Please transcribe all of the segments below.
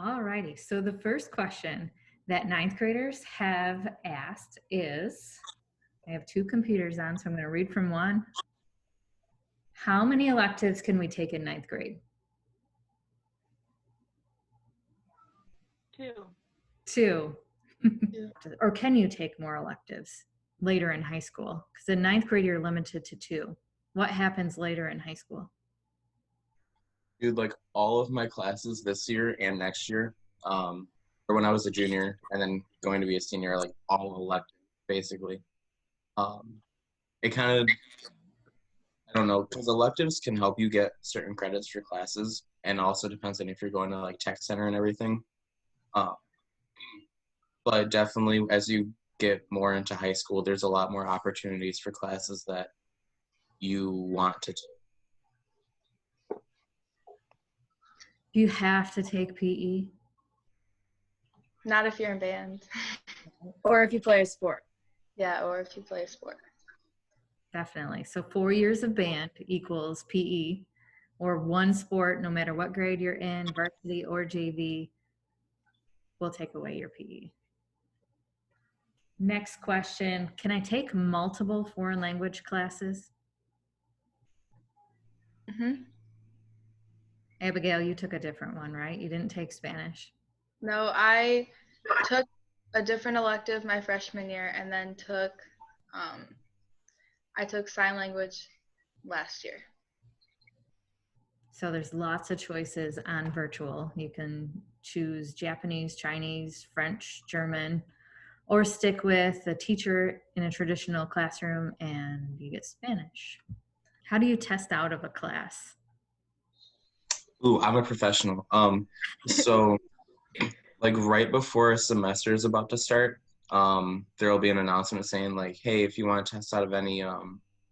Alrighty, so the first question that ninth graders have asked is, I have two computers on, so I'm going to read from one. How many electives can we take in ninth grade? 2. 2. Or can you take more electives later in high school? Because in ninth grade, you're limited to 2. What happens later in high school? Dude, like all of my classes this year and next year, or when I was a junior and then going to be a senior, like all elective, basically. It kind of, I don't know, because electives can help you get certain credits for classes, and also depends on if you're going to like tech center and everything. But definitely, as you get more into high school, there's a lot more opportunities for classes that you want to take. Do you have to take PE? Not if you're in band. Or if you play a sport. Yeah, or if you play a sport. Definitely. So 4 years of band equals PE, or one sport, no matter what grade you're in, varsity or JV, will take away your PE. Next question, can I take multiple foreign language classes? Mm-hmm. Abigail, you took a different one, right? You didn't take Spanish. No, I took a different elective my freshman year, and then I took sign language last year. So there's lots of choices on virtual. You can choose Japanese, Chinese, French, German, or stick with a teacher in a traditional classroom and you get Spanish. How do you test out of a class? Ooh, I'm a professional. So like right before a semester is about to start, there'll be an announcement saying like, hey, if you want to test out of any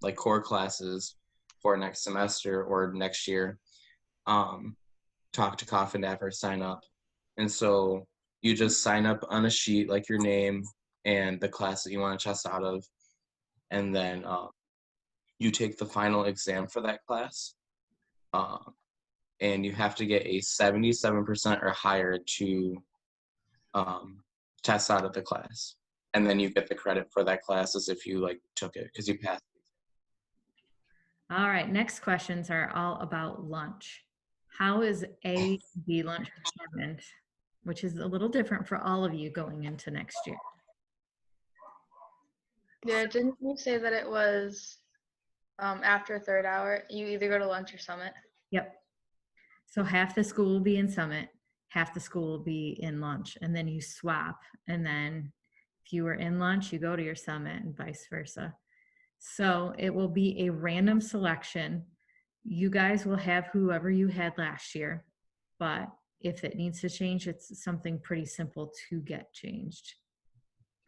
like core classes for next semester or next year, talk to Coffin or sign up. And so you just sign up on a sheet, like your name and the class that you want to test out of, and then you take the final exam for that class. And you have to get a 77% or higher to test out of the class. And then you get the credit for that class as if you like took it because you passed. All right, next questions are all about lunch. How is A, B lunch determined, which is a little different for all of you going into next year? Yeah, didn't you say that it was after third hour? You either go to lunch or summit? Yep. So half the school will be in summit, half the school will be in lunch, and then you swap. And then if you were in lunch, you go to your summit and vice versa. So it will be a random selection. You guys will have whoever you had last year, but if it needs to change, it's something pretty simple to get changed.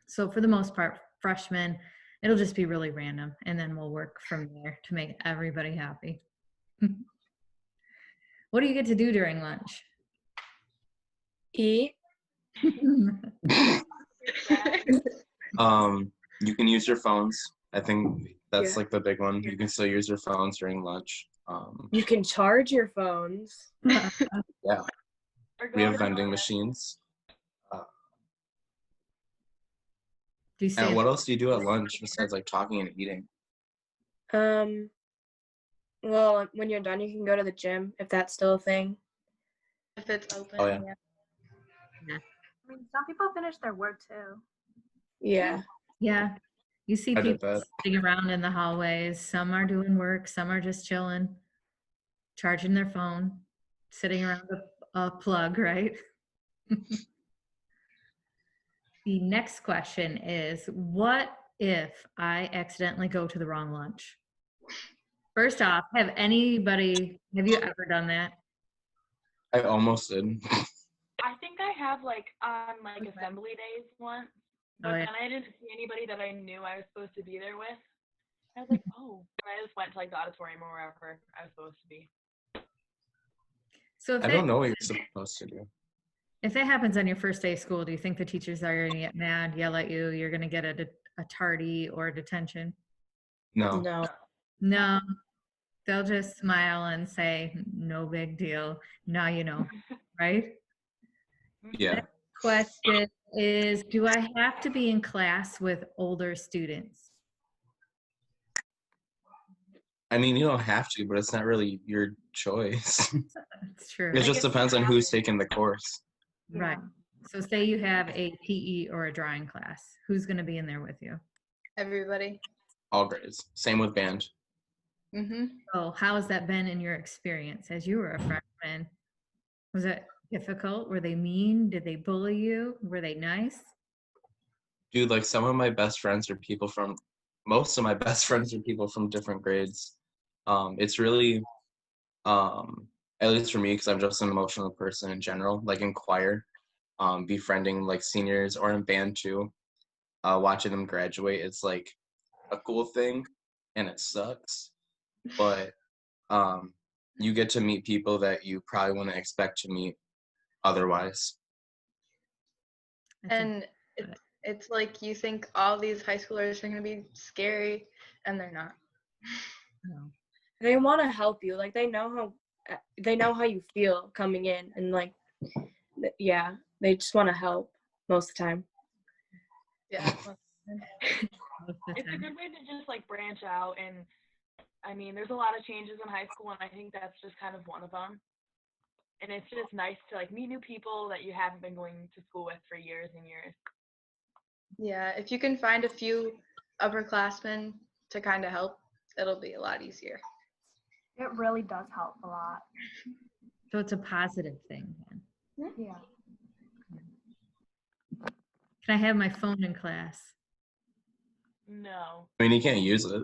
So for the most part, freshmen, it'll just be really random, and then we'll work from there to make everybody happy. What do you get to do during lunch? Eat. You can use your phones. I think that's Yeah. like the big one. You can still use your phones during lunch. You can charge your phones. Yeah. We have vending machines. Do you And what else do you do at lunch besides like talking and eating? Well, when you're done, you can go to the gym if that's still a thing. If it's open, Oh, yeah. Yeah. I mean, some people finish their work too. Yeah. Yeah. You see I did people that. sitting around in the hallways. Some are doing work, some are just chilling, charging their phone, sitting around a plug, right? The next question is, what if I accidentally go to the wrong lunch? First off, have you ever done that? I almost did. I think I have like on like assembly days once, but then I didn't see anybody that I knew I was supposed to be there with. I was like, oh, and I just went to like the auditorium or wherever I was supposed to be. So if I don't know what you're supposed to do. If that happens on your first day of school, do you think the teachers are going to get mad, yell at you, you're going to get a tardy or a detention? No. No, they'll just smile and say, no big deal. Now you know, right? Yeah. Question is, do I have to be in class with older students? I mean, you don't have to, but it's not really your choice. That's true. It just depends on who's taking the course. Right. So say you have a PE or a drawing class. Who's going to be in there with you? Everybody. All grades. Same with band. Mm-hmm. So how has that been in your experience as you were a freshman? Was it difficult? Were they mean? Did they bully you? Were they nice? Dude, like some of my best friends are people from, most of my best friends are people from different grades. It's really, at least for me, because I'm just an emotional person in general, like in choir, befriending like seniors or in band too, watching them graduate, it's like a cool thing and it sucks, but you get to meet people that you probably wouldn't expect to meet otherwise. That's a- And it's like you think all these high schoolers are going to be scary, and they're not. no. They want to help you. Like, they know how you feel coming in, and like, yeah, they just want to help most of the time. Yeah. Most of the It's a time. good way to just like branch out, and I mean, there's a lot of changes in high school, and I think that's just kind of one of them. And it's just nice to like meet new people that you haven't been going to school with for years and years. Yeah, if you can find a few upperclassmen to kind of help, it'll be a lot easier. It really does help a lot. So it's a positive thing then. Yeah. Can I have my phone in class? No, I mean, you can't use it.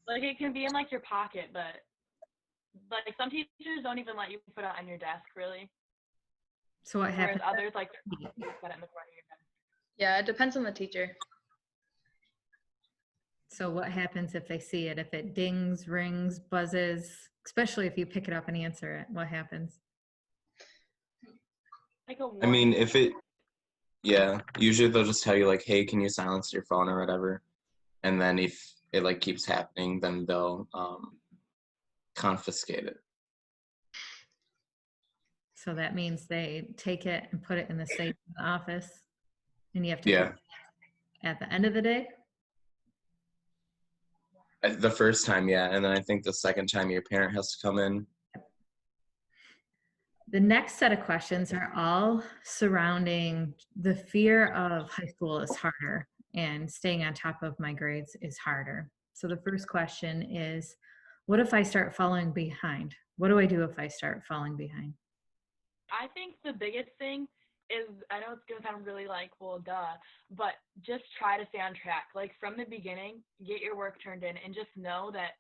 like it can be in like your pocket, but like some teachers don't even let you put it on your desk really. So what Whereas happens? others like you put it in the corner of your desk. Yeah, it depends on the teacher. So what happens if they see it? If it dings, rings, buzzes, especially if you pick it up and answer it, what happens? Like a I mean, warning. yeah, usually they'll just tell you like, hey, can you silence your phone or whatever? And then if it like keeps happening, then they'll confiscate it. So that means they take it and put it in the safe in the office, and you have to Yeah. pick it at the end of the day. The first time, yeah, and then I think the second time your parent has to come in. The next set of questions are all surrounding the fear of high school is harder and staying on top of my grades is harder. So the first question is, what if I start falling behind? What do I do if I start falling behind? I think the biggest thing is, I know it's gonna sound really like, well, duh, but just try to stay on track. Like from the beginning, get your work turned in, and just know that,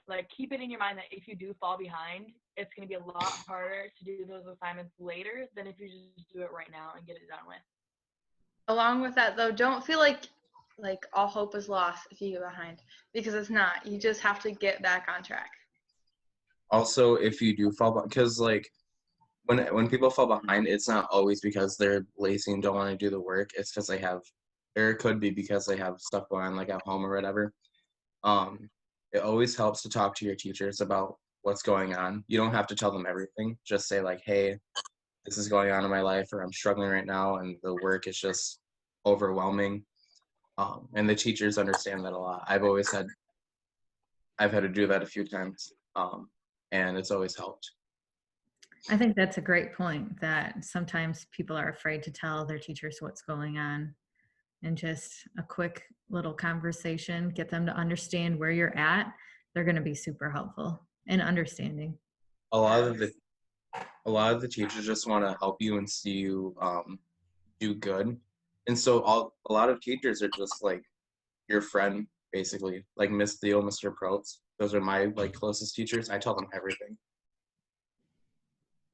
like, keep it in your mind that if you do fall behind, it's gonna be a lot harder to do those assignments later than if you just do it right now and get it done with. Along with that, though, don't feel like all hope is lost if you get behind, because it's not. You just have to get back on track. Also, if you do fall behind, because like when people fall behind, it's not always because they're lazy and don't want to do the work. It's because they have, or it could be because they have stuff going on like at home or whatever. It always helps to talk to your teachers about what's going on. You don't have to tell them everything. Just say like, hey, this is going on in my life, or I'm struggling right now, and the work is just overwhelming. And the teachers understand that a lot. I've had to do that a few times, and it's always helped. I think that's a great point, that sometimes people are afraid to tell their teachers what's going on, and just a quick little conversation, get them to understand where you're at. They're going to be super helpful and understanding. A lot of the teachers just want to help you and see you do good, and so a lot of teachers are just like your friend, basically, like Miss Theo, Mr. Protz. Those are my like closest teachers. I tell them everything.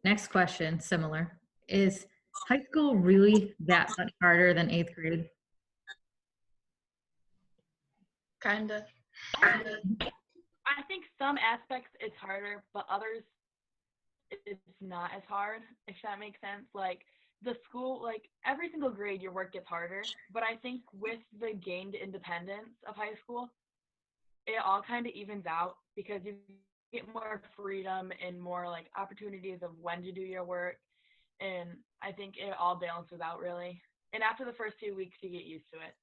Next question, similar. Is high school really that much harder than 8th grade? Kinda. I think some aspects it's harder, but others it's not as hard, if that makes sense. Like the school, like every single grade, your work gets harder. But I think with the gained independence of high school, it all kind of evens out because you get more freedom and more like opportunities of when to do your work. And I think it all balances out really. And after the first 2 weeks, you get used to it.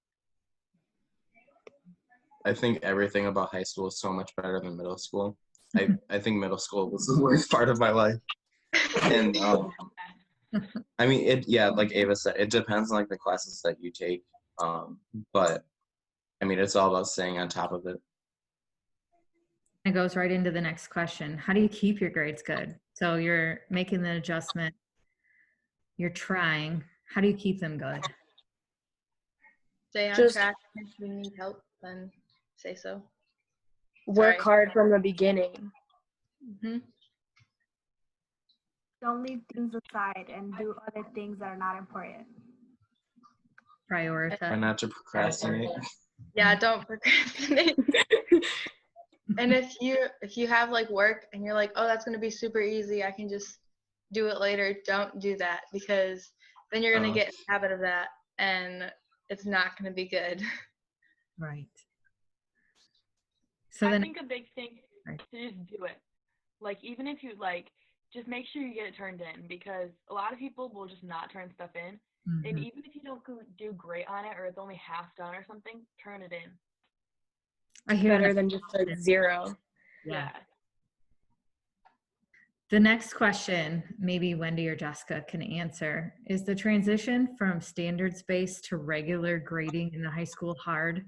I think everything about high school is so much better than middle school. I think middle school was the worst part of my life. And I mean, like Ava said, it depends on like the classes that you take. But I mean, it's all about staying on top of it. It goes right into the next question. How do you keep your grades good? So you're making the adjustment, you're trying. How do you keep them good? Stay on Just track. If you need help, then say so. work Sorry. hard from the beginning. Mm-hmm. Don't leave things aside and do other things that are not important. Try Prioritize. not to procrastinate. Yeah, don't procrastinate. And if you have like work and you're like, oh, that's gonna be super easy, I can just do it later. Don't do that, because then you're gonna get in the habit of that, and it's not gonna be good. Right. So I then, think a big thing is to just do it. Like, even if you like, just make sure you get it turned in, because a lot of people will just not turn stuff in. And even if you don't do great on it, or it's only half done or something, turn it in. I hear Better that. than just like 0. Yeah. The next question, maybe Wendy or Jessica can answer, is the transition from standards-based to regular grading in the high school hard?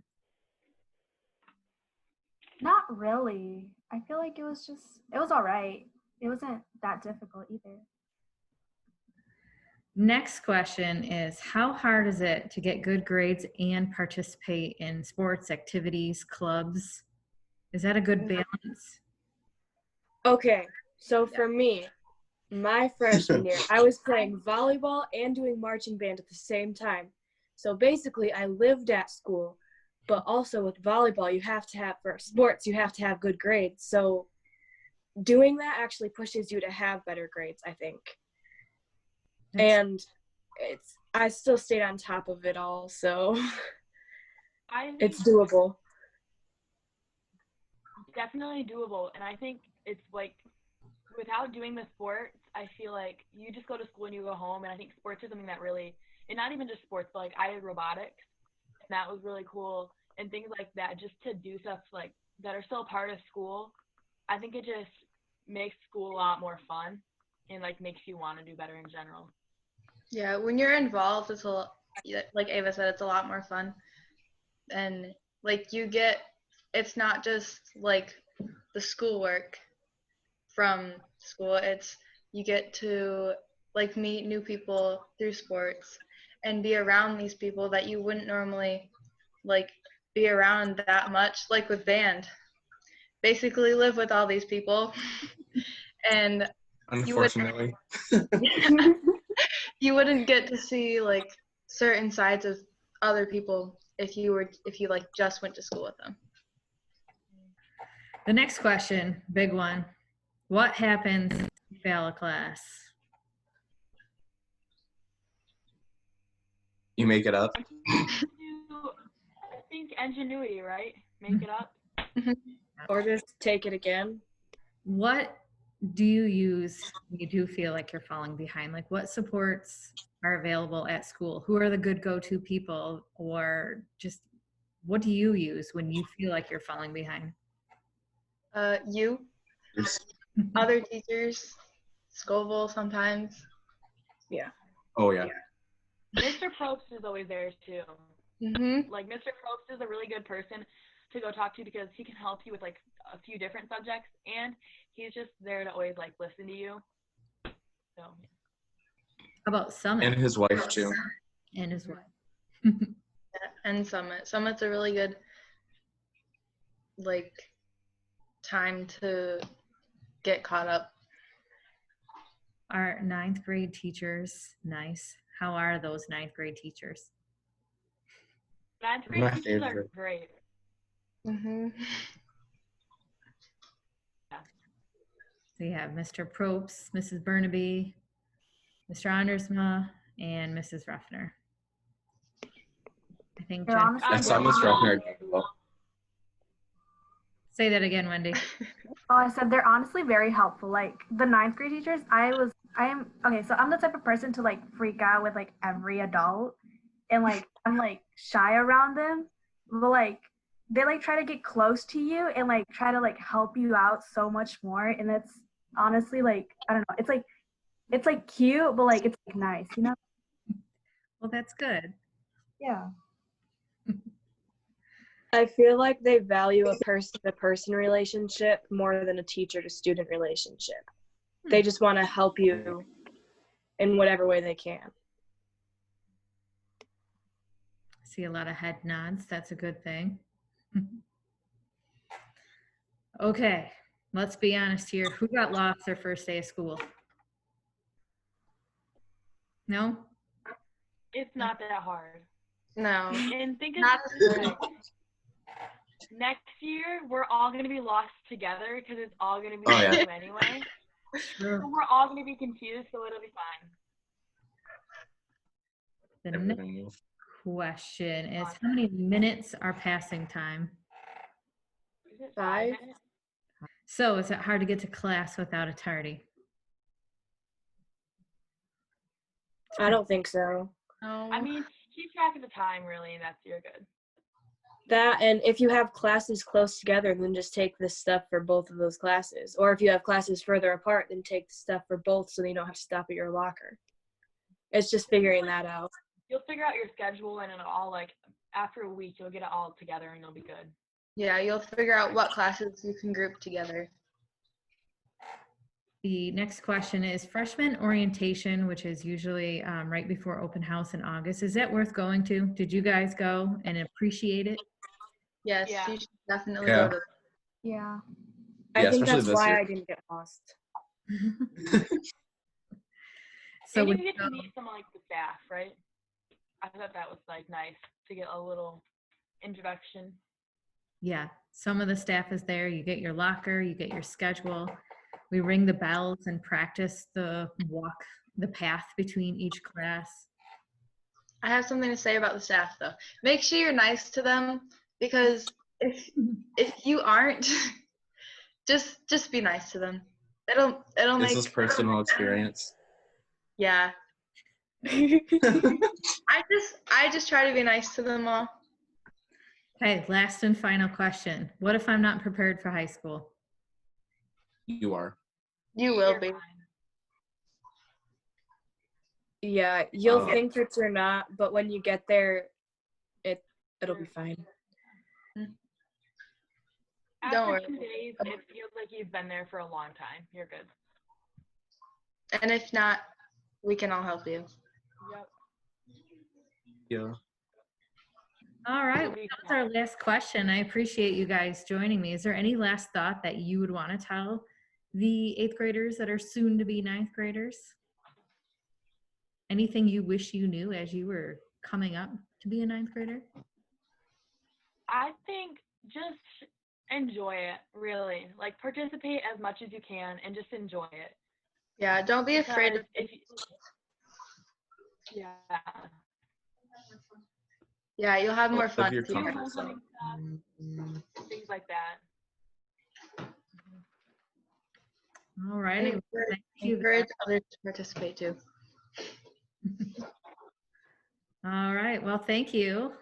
Not really. I feel like it was all right. It wasn't that difficult either. Next question is, how hard is it to get good grades and participate in sports, activities, clubs? Is that a good balance? Okay, so for me, my freshman year, I was playing volleyball and doing marching band at the same time. So basically, I lived at school, but also with volleyball, for sports, you have to have good grades. So doing that actually pushes you to have better grades, I think. And I still stayed on top of it all, so it's doable. Definitely doable. And I think it's like, without doing the sports, I feel like you just go to school and you go home. And I think sports is something that really, and not even just sports, but like I did robotics, and that was really cool. And things like that, just to do stuff like that are still part of school. I think it just makes school a lot more fun, and like makes you want to do better in general. Yeah, when you're involved, it's like Ava said, it's a lot more fun. And like it's not just like the schoolwork from school, you get to like meet new people through sports and be around these people that you wouldn't normally like be around that much, like with band. Basically live with all these people. And Unfortunately. you wouldn't get to see like certain sides of other people if you like just went to school with them. The next question, big one. What happens if you fail a class? You make it up. I think ingenuity, right? Make it up. Or just take it again. What do you use when you do feel like you're falling behind? Like, what supports are available at school? Who are the good go-to people? Or just what do you use when you feel like you're falling behind? You, other teachers, Scoville sometimes. Yeah. Oh, yeah. Mr. Probst is always there too. Mm-hmm. Like, Mr. Probst is a really good person to go talk to, because he can help you with like a few different subjects, and he's just there to always like listen to you. So. How about Summit? And his wife too. And his wife. Yeah, and Summit. Summit's a really good like time to get caught up. Our 9th grade teachers, nice. How are those 9th grade teachers? 9th grade teachers are great. Mm-hmm. So you have Mr. Probst, Mrs. Burnaby, Mr. Andersma, and Mrs. Ruffner. I think They're honestly I saw Miss Ruffner. Say that again, Wendy. Oh, I said they're honestly very helpful. Like the 9th grade teachers, I was okay, so I'm the type of person to like freak out with like every adult, and like I'm like shy around them, but like they like try to get close to you and like try to like help you out so much more, and that's honestly like I don't know, it's like cute, but like it's like nice, you know? Well, that's good. Yeah. I feel like they value a person-to-person relationship more than a teacher-to-student relationship. They just want to help you in whatever way they can. See a lot of head nods. That's a good thing. Okay, let's be honest here. Who got lost their first day of school? No? It's not that hard. No. And think of Not it this way. Next year, we're all going to be lost together because it's all going to be Oh, yeah. new anyway. Sure. So we're all going to be confused, so it'll be fine. The Everything next else. question is how many minutes are passing time? Is it 5? minutes? So is it hard to get to class without a tardy? I don't think so. No. I mean, keep track of the time, really, and you're good. That, and if you have classes close together, then just take the stuff for both of those classes. Or if you have classes further apart, then take the stuff for both so that you don't have to stop at your locker. It's just figuring that out. You'll figure out your schedule, and it'll all, like, after a week, you'll get it all together, and you'll be good. Yeah, you'll figure out what classes you can group together. The next question is freshman orientation, which is usually right before open house in August. Is that worth going to? Did you guys go and appreciate it? Yes, Yeah. you should definitely Yeah. go to. Yeah. I Yeah, think especially that's this why year. I didn't get lost. So And you when get to meet some, like, the staff, right? I thought that was, like, nice to get a little introduction. yeah, some of the staff is there. You get your locker, you get your schedule. We ring the bells and practice the path between each class. I have something to say about the staff though. Make sure you're nice to them because if you aren't, just be nice to them. It'll Is make this personal experience? yeah. I just try to be nice to them all. Okay, last and final question. What if I'm not prepared for high school? You are. You will You're be. fine. Yeah, you'll Wow. think that you're not, but when you get there, it'll be fine. Don't After worry. 2 days, it feels like you've been there for a long time. You're good. And if not, we can all help you. Yep. Yeah. All right, You'll be that's our last question. I appreciate you guys joining me. Is there any last thought that you would want to tell the 8th graders that are soon to be 9th graders? Anything you wish you knew as you were coming up to be a 9th grader? I think just enjoy it, really. Like, participate as much as you can and just enjoy it. Yeah, don't be afraid of Because yeah. Yeah, you'll have more Of fun. your if you comfort practice. zone. Things like that. All righty. And Thank you. encourage others to participate too. All right. Well, thank you.